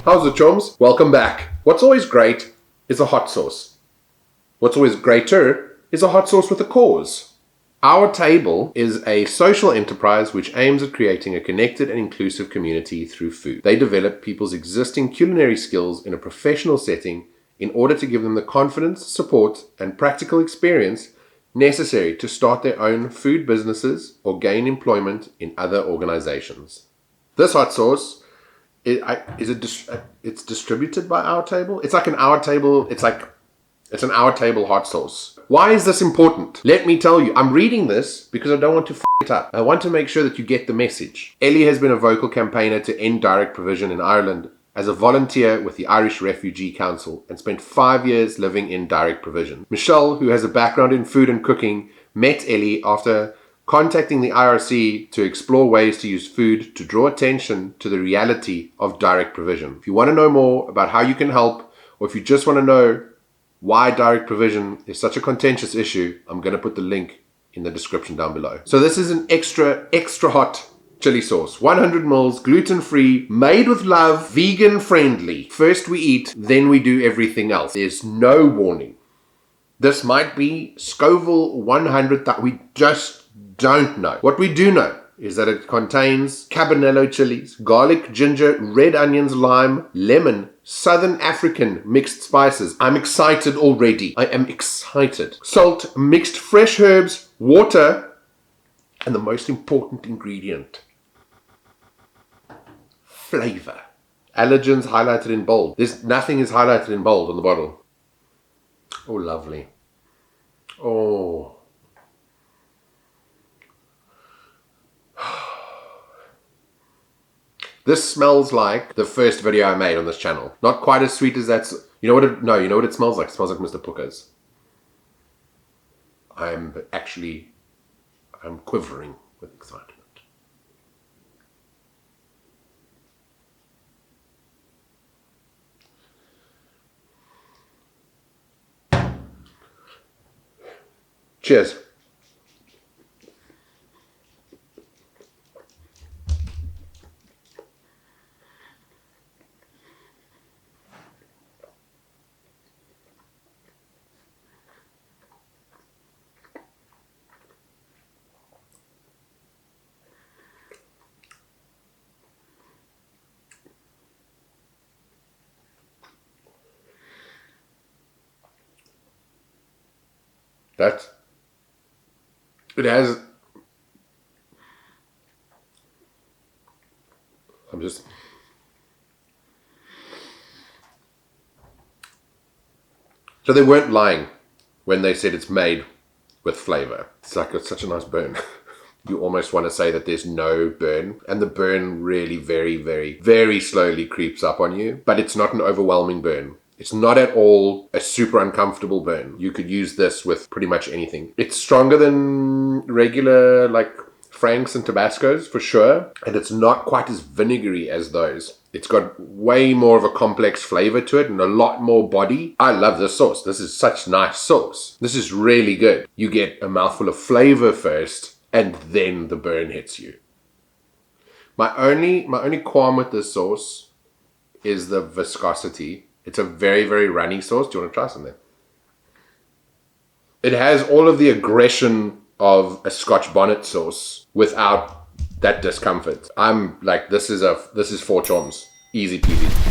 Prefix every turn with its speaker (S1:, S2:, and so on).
S1: How's it, chums? Welcome back. What's always great is a hot sauce. What's always greater is a hot sauce with a cause. Our Table is a social enterprise which aims at creating a connected and inclusive community through food. They develop people's existing culinary skills in a professional setting in order to give them the confidence, support, and practical experience necessary to start their own food businesses or gain employment in other organizations. This hot sauce, it's distributed by Our Table. It's an Our Table hot sauce. Why is this important? Let me tell you. I'm reading this because I don't want to f it up. I want to make sure that you get the message. Ellie has been a vocal campaigner to end direct provision in Ireland as a volunteer with the Irish Refugee Council and spent 5 years living in direct provision. Michelle, who has a background in food and cooking, met Ellie after contacting the IRC to explore ways to use food to draw attention to the reality of direct provision. If you want to know more about how you can help, or if you just want to know why direct provision is such a contentious issue, I'm going to put the link in the description down below. So this is an extra hot chili sauce. 100 ml, gluten-free, made with love, vegan friendly. First we eat, then we do everything else. There's no warning. This might be Scoville 100 that we just don't know. What we do know is that it contains cabanello chilies, garlic, ginger, red onions, lime, lemon, Southern African mixed spices. I'm excited already. I am excited. Salt, mixed fresh herbs, water, and the most important ingredient, flavor. Allergens highlighted in bold. Nothing is highlighted in bold on the bottle. Oh, lovely. Oh. This smells like the first video I made on this channel. Not quite as sweet as that. You know what it smells like? It smells like Mr. Puka's. I'm quivering with excitement. Cheers. It has, so they weren't lying when they said it's made with flavor. It's such a nice burn. You almost want to say that there's no burn, and the burn really very, very, very slowly creeps up on you, but it's not an overwhelming burn. It's not at all a super uncomfortable burn. You could use this with pretty much anything. It's stronger than regular Franks and Tabascos for sure, and it's not quite as vinegary as those. It's got way more of a complex flavor to it and a lot more body. I love this sauce. This is such nice sauce. This is really good. You get a mouthful of flavor first, and then the burn hits you. My only qualm with this sauce is the viscosity. It's a very, very runny sauce. Do you want to try something? It has all of the aggression of a Scotch bonnet sauce without that discomfort. I'm like, this is 4 chums. Easy peasy.